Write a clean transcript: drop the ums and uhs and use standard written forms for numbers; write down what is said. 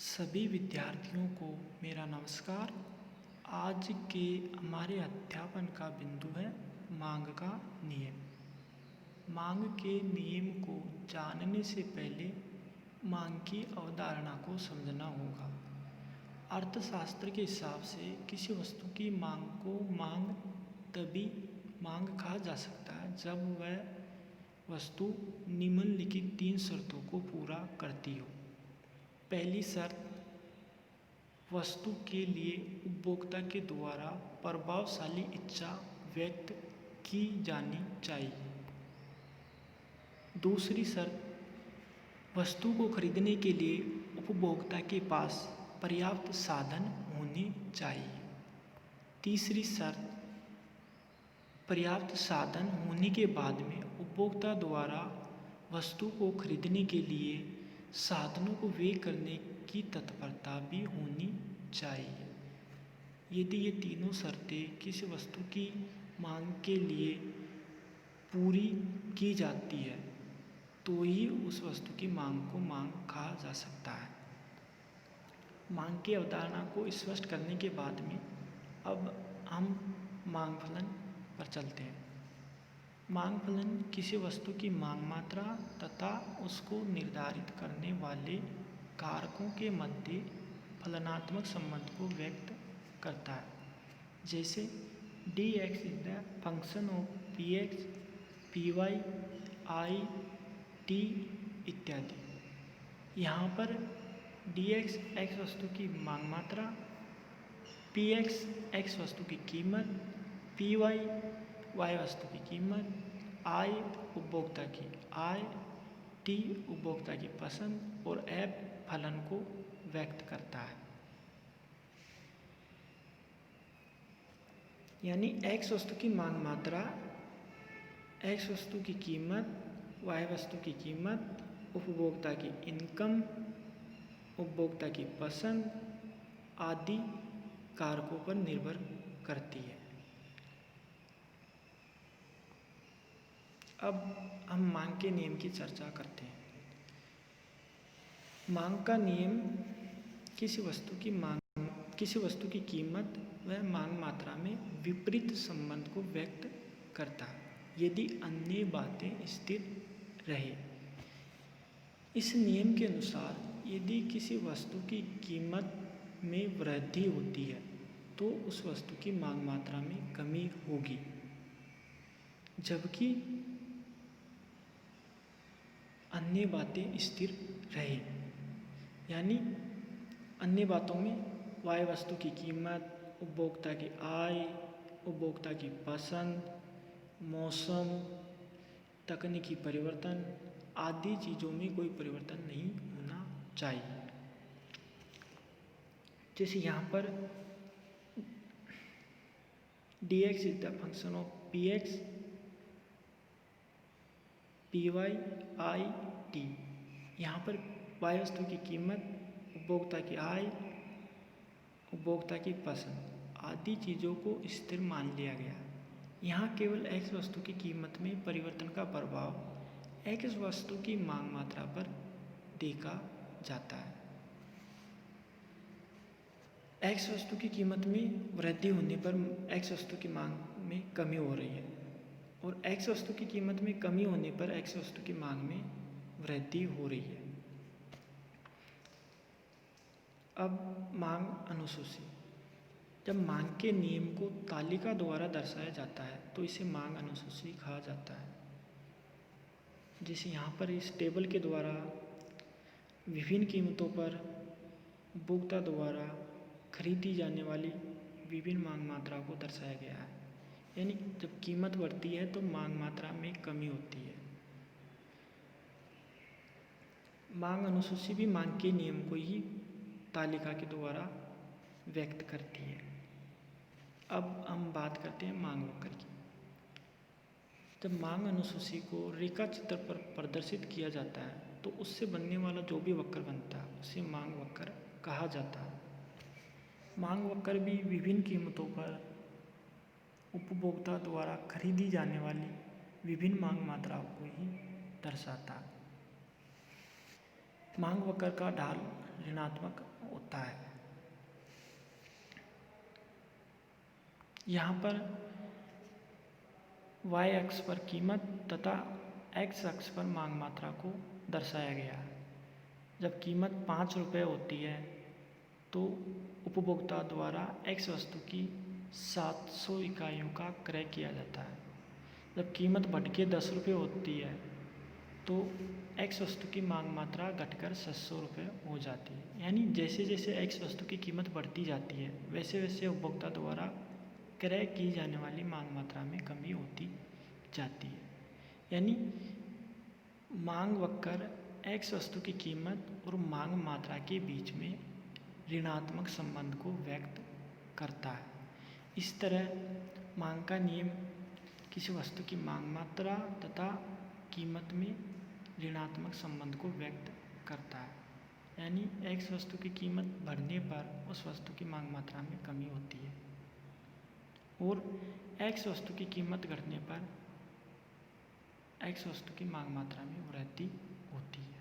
सभी विद्यार्थियों को मेरा नमस्कार। आज के हमारे अध्यापन का बिंदु है मांग का नियम। मांग के नियम को जानने से पहले मांग की अवधारणा को समझना होगा। अर्थशास्त्र के हिसाब से किसी वस्तु की मांग को तभी मांग कहा जा सकता है जब वह वस्तु निम्नलिखित 3 शर्तों को पूरा करती हो। पहली शर्त, वस्तु के लिए उपभोक्ता के द्वारा प्रभावशाली इच्छा व्यक्त की जानी चाहिए। दूसरी शर्त, वस्तु को खरीदने के लिए उपभोक्ता के पास पर्याप्त साधन होने चाहिए। तीसरी शर्त, पर्याप्त साधन होने के बाद में उपभोक्ता द्वारा वस्तु को खरीदने के लिए साधनों को व्यय करने की तत्परता भी होनी चाहिए। यदि ये तीनों शर्तें किसी वस्तु की मांग के लिए पूरी की जाती है तो ही उस वस्तु की मांग को मांग कहा जा सकता है। मांग की अवधारणा को स्पष्ट करने के बाद में अब हम मांग फलन पर चलते हैं। मांग फलन किसी वस्तु की मांग मात्रा तथा उसको निर्धारित करने वाले कारकों के मध्य फलनात्मक संबंध को व्यक्त करता है। जैसे dx is the function of px, py, i, t इत्यादि। यहाँ पर dx x वस्तु की मांग मात्रा, px x वस्तु की कीमत, py y वस्तु की कीमत, i उपभोक्ता की आय, t उपभोक्ता की पसंद और f फलन को व्यक्त करता है। यानी x वस्तु की मांग मात्रा, x वस्तु की कीमत, y वस्तु की कीमत, उपभोक्ता की इनकम, उपभोक्ता की पसंद आदि कारकों पर निर्भर करती है। अब हम मांग के नियम की चर्चा करते हैं। मांग का नियम किसी वस्तु की कीमत व मांग मात्रा में विपरीत संबंध को व्यक्त करता है यदि अन्य बातें स्थिर रहे। इस नियम के अनुसार यदि किसी वस्तु की कीमत में वृद्धि होती है तो उस वस्तु की मांग मात्रा में कमी होगी, जबकि अन्य बातें स्थिर रहे। यानी अन्य बातों में y वस्तु की कीमत, उपभोक्ता की आय, उपभोक्ता की पसंद, मौसम, तकनीकी परिवर्तन आदि चीज़ों में कोई परिवर्तन नहीं होना चाहिए। जैसे यहाँ पर dx is the function of px, py, i, t। यहाँ पर y वस्तु की कीमत, उपभोक्ता की आय, उपभोक्ता की पसंद आदि चीज़ों को स्थिर मान लिया गया। यहाँ केवल x वस्तु की कीमत में परिवर्तन का प्रभाव x वस्तु की मांग मात्रा पर देखा जाता है। x वस्तु की कीमत में वृद्धि होने पर x वस्तु की मांग में कमी हो रही है और x वस्तु की कीमत में कमी होने पर x वस्तु की मांग में वृद्धि हो रही है। अब मांग अनुसूची। जब मांग के नियम को तालिका द्वारा दर्शाया जाता है तो इसे मांग अनुसूची कहा जाता है। जैसे यहाँ पर इस टेबल के द्वारा विभिन्न कीमतों पर उपभोक्ता द्वारा खरीदी जाने वाली विभिन्न मांग मात्रा को दर्शाया गया है। यानी जब कीमत बढ़ती है तो मांग मात्रा में कमी होती है। मांग अनुसूची भी मांग के नियम को ही तालिका के द्वारा व्यक्त करती है। अब हम बात करते हैं मांग वक्र की। जब मांग अनुसूची को रेखा चित्र पर प्रदर्शित किया जाता है तो उससे बनने वाला जो भी वक्र बनता है उसे मांग वक्र कहा जाता है। मांग वक्र भी विभिन्न कीमतों पर उपभोक्ता द्वारा खरीदी जाने वाली विभिन्न मांग मात्राओं को ही दर्शाता है। मांग वक्र का ढाल ऋणात्मक होता है। यहाँ पर y अक्ष पर कीमत तथा x अक्ष पर मांग मात्रा को दर्शाया गया है। जब कीमत 5 रुपये होती है तो उपभोक्ता द्वारा x वस्तु की 700 इकाइयों का क्रय किया जाता है। जब कीमत बढ़ के 10 रुपये होती है तो x वस्तु की मांग मात्रा घटकर 700 रुपये हो जाती है। यानी जैसे जैसे x वस्तु की कीमत बढ़ती जाती है वैसे वैसे उपभोक्ता द्वारा क्रय की जाने वाली मांग मात्रा में कमी होती जाती है। यानी मांग वक्र x वस्तु की कीमत और मांग मात्रा के बीच में ऋणात्मक संबंध को व्यक्त करता है। इस तरह मांग का नियम किसी वस्तु की मांग मात्रा तथा कीमत में ऋणात्मक संबंध को व्यक्त करता है। यानी x वस्तु की कीमत बढ़ने पर उस वस्तु की मांग मात्रा में कमी होती है और x वस्तु की कीमत घटने पर x वस्तु की मांग मात्रा में वृद्धि होती है।